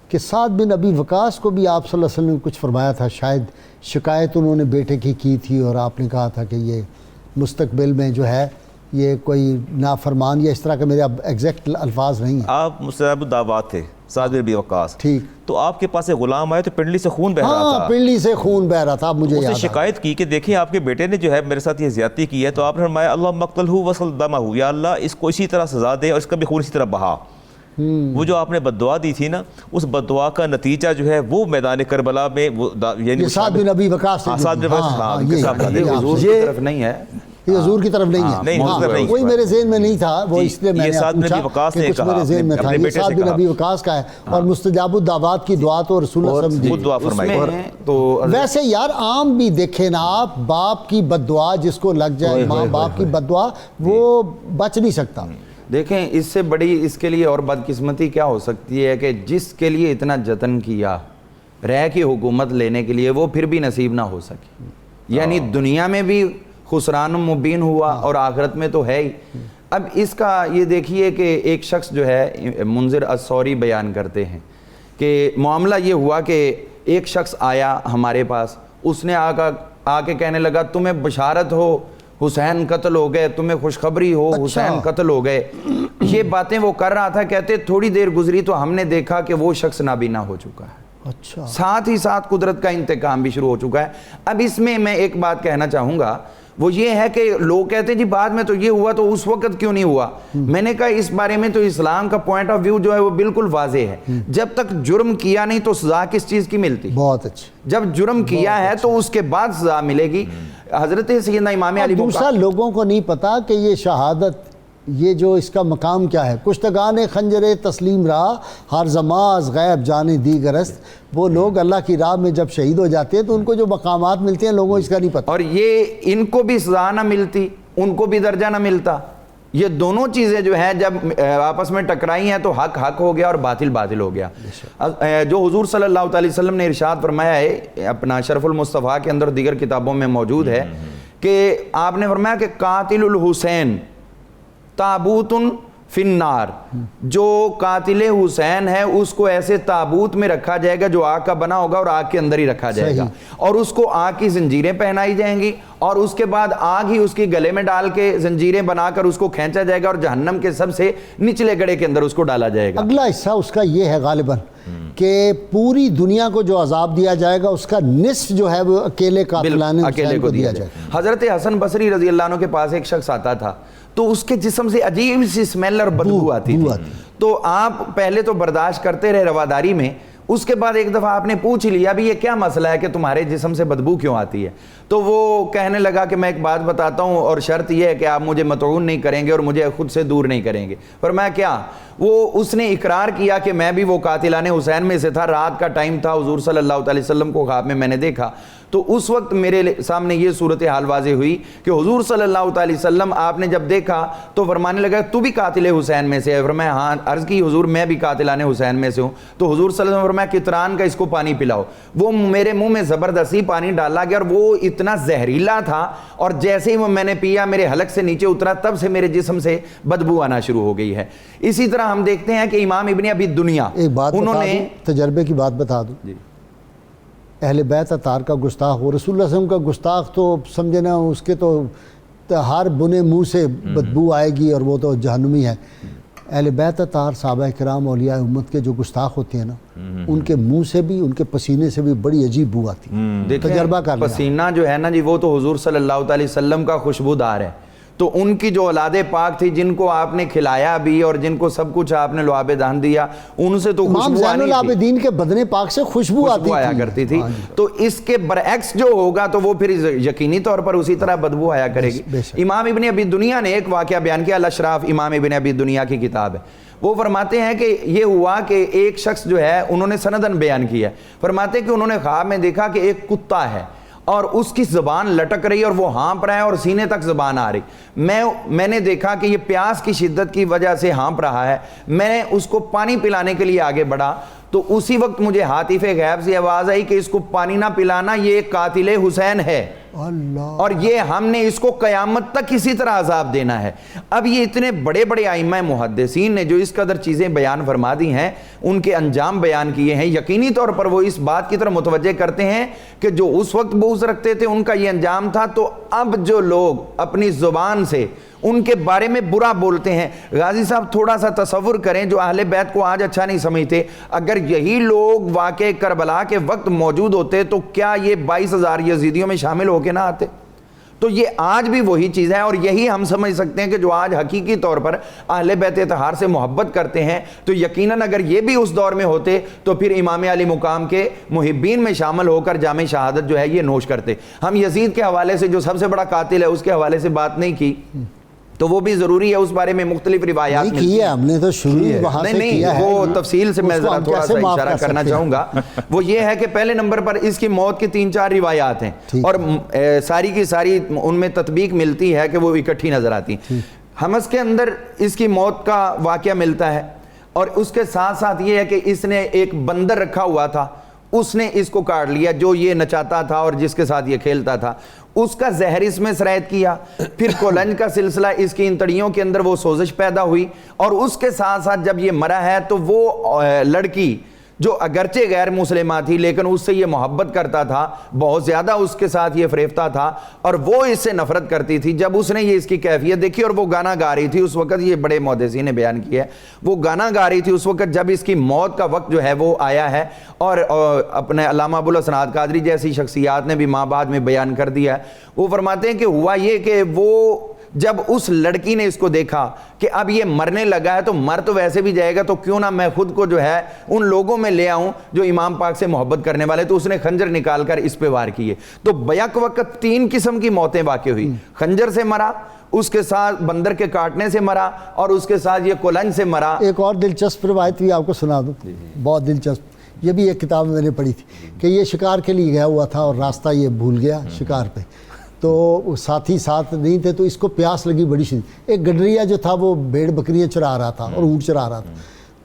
کہ سعد بن ابی وقاص کو بھی آپ صلی اللہ علیہ وسلم نے کچھ فرمایا تھا، شاید شکایت انہوں نے بیٹے کی تھی، اور آپ نے کہا تھا کہ یہ مستقبل میں جو ہے یہ کوئی نافرمان یا اس طرح کا، میرے اب ایگزیکٹ الفاظ نہیں ہیں۔ آپ مستجاب الدعوات تھے سعد بن ابی وقاص، ٹھیک، تو آپ کے پاس ایک غلام آئے تو پنڈلی سے خون بہ رہا تھا، ہاں پنڈلی سے خون بہ رہا تھا، اب مجھے اس نے یاد شکایت کی کہ دیکھیں آپ کے بیٹے نے جو ہے میرے ساتھ یہ زیادتی کی ہے، تو آپ نے فرمایا اللہم اقتلہ وصل دمہ، یا اللہ اس کو اسی طرح سزا دے اور اس کا بھی خون اسی طرح بہا۔ وہ جو آپ نے بد دعا دی تھی نا، اس بد دعا کا نتیجہ جو ہے وہ میدان کربلا میں یہ سعد بن ابی وقاص سے سعد بن وقاص، ہاں ان کے ساتھ یہ حضور کی طرف نہیں ہے، یہ حضور کی طرف نہیں ہے، نہیں، حضور کی طرف نہیں، وہی میرے ذہن میں نہیں تھا، وہ اس لیے میں نے پوچھا کہ کچھ میرے ذہن میں تھا، یہ سعد بن ابی وقاص کا ہے، اور مستجاب الدعوات کی دعا تو رسول اللہ صلی اللہ علیہ وسلم خود دعا فرمائی۔ تو ویسے یار عام بھی دیکھیں نا آپ، باپ کی بد دعا جس کو لگ جائے، ماں باپ کی بد دعا، وہ بچ نہیں سکتا۔ دیکھیں اس سے بڑی اس کے لیے اور بدقسمتی کیا ہو سکتی ہے کہ جس کے لیے اتنا جتن کیا رہ کی حکومت لینے کے لیے، وہ پھر بھی نصیب نہ ہو سکے، یعنی دنیا میں بھی خسران مبین ہوا اور آخرت میں تو ہے ہی۔ اب اس کا یہ دیکھیے کہ ایک شخص جو ہے منذر الثوری بیان کرتے ہیں کہ معاملہ یہ ہوا کہ ایک شخص آیا ہمارے پاس، اس نے آ کے کہنے لگا تمہیں بشارت ہو حسین قتل ہو گئے، تمہیں خوشخبری ہو حسین قتل ہو گئے۔ یہ باتیں وہ کر رہا تھا، کہتے تھوڑی دیر گزری تو ہم نے دیکھا کہ وہ شخص نابینا ہو چکا ہے، اچھا، ساتھ ہی ساتھ قدرت کا انتقام بھی شروع ہو چکا ہے۔ اب اس میں میں ایک بات کہنا چاہوں گا، وہ یہ ہے کہ لوگ کہتے ہیں جی بعد میں تو یہ ہوا تو اس وقت کیوں نہیں ہوا۔ میں نے کہا اس بارے میں تو اسلام کا پوائنٹ آف ویو جو ہے وہ بالکل واضح ہے، جب تک جرم کیا نہیں تو سزا کس چیز کی ملتی؟ بہت اچھا، جب جرم کیا ہے تو اس کے بعد سزا ملے گی۔ حضرت سیدنا امام علی دوسرا لوگوں کو نہیں پتا کہ یہ شہادت، یہ جو اس کا مقام کیا ہے، کشتگان خنجر تسلیم رہا ہر زمان از غیب جانے دیگر است، وہ لوگ اللہ کی راہ میں جب شہید ہو جاتے ہیں تو ان کو جو مقامات ملتے ہیں لوگوں اس کا نہیں پتا، اور یہ ان کو بھی سزا نہ ملتی، ان کو بھی درجہ نہ ملتا۔ یہ دونوں چیزیں جو ہیں جب آپس میں ٹکرائی ہیں تو حق حق ہو گیا اور باطل باطل ہو گیا۔ جو حضور صلی اللہ علیہ وسلم نے ارشاد فرمایا ہے اپنا شرف المصطفیٰ کے اندر، دیگر کتابوں میں موجود ہے کہ آپ نے فرمایا کہ قاتل الحسین تابوت فی النار، جو قاتل حسین ہے اس کو ایسے تابوت میں رکھا جائے گا جو آگ کا بنا ہوگا اور آگ کے اندر ہی رکھا جائے گا، اور اس کو آگ کی زنجیریں پہنائی جائیں گی، اور اس کے بعد آگ ہی اس کی گلے میں ڈال کے زنجیریں بنا کر اس کو کھینچا جائے گا اور جہنم کے سب سے نچلے گڑے کے اندر اس کو ڈالا جائے گا۔ اگلا حصہ اس کا یہ ہے غالباً کہ پوری دنیا کو جو عذاب دیا جائے گا اس کا نصف جو ہے وہ اکیلے قاتلان حسین کو دیا جائے گا۔ حضرت حسن بصری رضی اللہ عنہ کے پاس ایک شخص آتا تھا تو اس کے جسم سے عجیب سی اسمیل اور بدبو آتی تھی، تو آپ پہلے تو برداشت کرتے رہے رواداری میں، اس کے بعد ایک دفعہ آپ نے پوچھ لیا بھی یہ کیا مسئلہ ہے کہ تمہارے جسم سے بدبو کیوں آتی ہے؟ تو وہ کہنے لگا کہ میں ایک بات بتاتا ہوں اور شرط یہ ہے کہ آپ مجھے مطعون نہیں کریں گے اور مجھے خود سے دور نہیں کریں گے۔ فرمایا کیا؟ اس نے اقرار کیا کہ میں بھی وہ قاتلان حسین میں سے تھا، رات کا ٹائم تھا، حضور صلی اللہ علیہ وسلم کو خواب میں نے دیکھا، تو اس وقت میرے سامنے یہ صورتحال واضح ہوئی کہ حضور صلی اللہ علیہ وسلم آپ نے جب دیکھا تو فرمانے لگا تو بھی قاتل حسین میں سے ہے؟ فرمایا ہاں۔ عرض کی حضور میں بھی قاتلان حسین میں سے ہوں۔ تو حضور صلی اللہ علیہ وسلم فرمایا کتران کا اس کو پانی پلاؤ۔ وہ میرے منہ میں زبردستی پانی ڈالا گیا اور وہ اتنا زہریلا تھا، اور جیسے ہی وہ میں نے پیا میرے حلق سے نیچے اترا، تب سے میرے جسم سے بدبو آنا شروع ہو گئی ہے۔ اسی طرح ہم دیکھتے ہیں کہ امام ابن ابی دنیا، ایک بات انہوں نے تجربے کی بات بتا دوں، اہل بیت اطہار کا گستاخ ہو، رسول اللہ صلی اللہ علیہ وسلم کا گستاخ تو سمجھے نا، اس کے تو ہر بنے منہ سے بدبو آئے گی اور وہ تو جہنمی ہے۔ اہل بیت اطہار صحابہ کرام اولیاء امت کے جو گستاخ ہوتے ہیں نا، ان کے منہ سے بھی ان کے پسینے سے بھی بڑی عجیب بو آتی ہے، تجربہ کر لیا۔ پسینہ جو ہے نا جی وہ تو حضور صلی اللہ علیہ وسلم کا خوشبودار ہے، تو ان کی جو اولاد پاک تھی جن کو آپ نے کھلایا بھی اور جن کو سب کچھ آپ نے لعاب دہن دیا، ان سے تو امام زین العابدین کے بدن پاک سے خوشبو آیا کرتی تھی، تو اس کے برعکس جو ہوگا تو وہ پھر یقینی طور پر اسی طرح بدبو آیا کرے گی۔ امام ابن ابی دنیا نے ایک واقعہ بیان کیا، الاشراف امام ابن ابی دنیا کی کتاب ہے، وہ فرماتے ہیں کہ یہ ہوا کہ ایک شخص جو ہے انہوں نے سندن بیان کیا، فرماتے ہیں کہ انہوں نے خواب میں دیکھا کہ ایک کتا ہے اور اس کی زبان لٹک رہی اور وہ ہانپ رہا ہے اور سینے تک زبان آ رہی، میں نے دیکھا کہ یہ پیاس کی شدت کی وجہ سے ہانپ رہا ہے، میں اس کو پانی پلانے کے لیے آگے بڑھا، تو اسی وقت مجھے ہاتف غیب سے آواز آئی کہ اس کو پانی نہ پلانا، یہ ایک قاتل حسین ہے۔ اللہ، اور یہ ہم نے اس کو قیامت تک اسی طرح عذاب دینا ہے۔ اب یہ اتنے بڑے بڑے ائمہ محدثین نے جو اس قدر چیزیں بیان فرما دی ہیں، ان کے انجام بیان کیے ہیں، یقینی طور پر وہ اس بات کی طرف متوجہ کرتے ہیں کہ جو اس وقت بغض رکھتے تھے ان کا یہ انجام تھا، تو اب جو لوگ اپنی زبان سے ان کے بارے میں برا بولتے ہیں۔ غازی صاحب تھوڑا سا تصور کریں، جو اہل بیت کو آج اچھا نہیں سمجھتے، اگر یہی لوگ واقع کربلا کے وقت موجود ہوتے تو کیا یہ 22,000 یزیدیوں میں شامل ہو کے نہ آتے؟ تو یہ آج بھی وہی چیز ہے، اور یہی ہم سمجھ سکتے ہیں کہ جو آج حقیقی طور پر اہل بیت اطہار سے محبت کرتے ہیں، تو یقیناً اگر یہ بھی اس دور میں ہوتے تو پھر امام علی مقام کے محبین میں شامل ہو کر جام شہادت جو ہے یہ نوش کرتے۔ ہم یزید کے حوالے سے، جو سب سے بڑا قاتل ہے، اس کے حوالے سے بات نہیں کی، تو وہ بھی ضروری ہے، اس بارے میں مختلف روایات نہیں کی ہے ہم نے، تو شروع وہاں سے کیا ہے، وہ تفصیل سے میں ذرا تھوڑا سا اشارہ کرنا چاہوں گا۔ وہ یہ ہے کہ پہلے نمبر پر اس کی موت کی 3-4 روایات ہیں، اور ساری کی ساری ان میں تطبیق ملتی ہے کہ وہ اکٹھی نظر آتی ہیں۔ حمص کے اندر اس کی موت کا واقعہ ملتا ہے، اور اس کے ساتھ ساتھ یہ ہے کہ اس نے ایک بندر رکھا ہوا تھا، اس نے اس کو کاٹ لیا، جو یہ نچاتا تھا اور جس کے ساتھ یہ کھیلتا تھا، اس کا زہر اس میں سرایت کیا۔ پھر کولنج کا سلسلہ، اس کی انتڑیوں کے اندر وہ سوزش پیدا ہوئی، اور اس کے ساتھ ساتھ جب یہ مرا ہے تو وہ لڑکی جو اگرچہ غیر مسلمہ تھی لیکن اس سے یہ محبت کرتا تھا، بہت زیادہ اس کے ساتھ یہ فریفتہ تھا، اور وہ اس سے نفرت کرتی تھی۔ جب اس نے یہ اس کی کیفیت دیکھی، اور وہ گانا گا رہی تھی اس وقت، یہ بڑے محدثین نے بیان کیا ہے، وہ گانا گا رہی تھی اس وقت جب اس کی موت کا وقت جو ہے وہ آیا ہے، اور اپنے علامہ ابوالحسن قادری جیسی شخصیات نے بھی ماں بعد میں بیان کر دیا ہے۔ وہ فرماتے ہیں کہ ہوا یہ کہ وہ جب اس لڑکی نے اس کو دیکھا کہ اب یہ مرنے لگا ہے، تو مر تو ویسے بھی جائے گا، تو کیوں نہ میں خود کو جو ہے ان لوگوں میں لے آؤں جو امام پاک سے محبت کرنے والے، تو اس نے خنجر نکال کر اس پہ وار کیے۔ تو بیک وقت 3 قسم کی موتیں واقع ہوئی، خنجر سے مرا، اس کے ساتھ بندر کے کاٹنے سے مرا، اور اس کے ساتھ یہ کولنج سے مرا۔ ایک اور دلچسپ روایت بھی آپ کو سنا دوں، بہت دلچسپ، یہ بھی ایک کتاب میں نے پڑھی تھی کہ یہ شکار کے لیے گیا ہوا تھا اور راستہ یہ بھول گیا شکار پہ، تو ساتھی ساتھ نہیں تھے، تو اس کو پیاس لگی بڑی شدید۔ ایک گڈریا جو تھا وہ بھیڑ بکریاں چرا رہا تھا اور اونٹ چرا رہا تھا،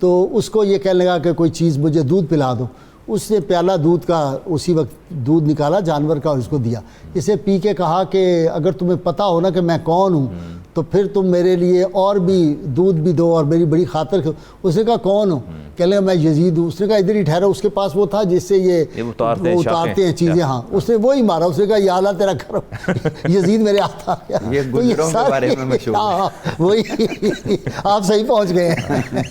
تو اس کو یہ کہنے لگا کہ کوئی چیز مجھے دودھ پلا دو۔ اس نے پیالہ دودھ کا اسی وقت دودھ نکالا جانور کا اور اس کو دیا۔ اسے پی کے کہا کہ اگر تمہیں پتہ ہو نا کہ میں کون ہوں تو پھر تم میرے لیے اور بھی دودھ بھی دو اور میری بڑی خاطر کرو۔ اس نے کہا کون ہوں؟ کہنے لگا میں یزید ہوں۔ اس نے کہا ادھر ہی ٹھہرا، اس کے پاس وہ تھا جس سے یہ اتارتے ہیں چیزیں، ہاں اس نے وہی مارا۔ اس نے کہا یا اللہ تیرا کرم، یزید میرے ہاتھ آ گیا۔ یہ گجروں کے بارے میں مشہور ہے، وہی آپ صحیح پہنچ گئے ہیں۔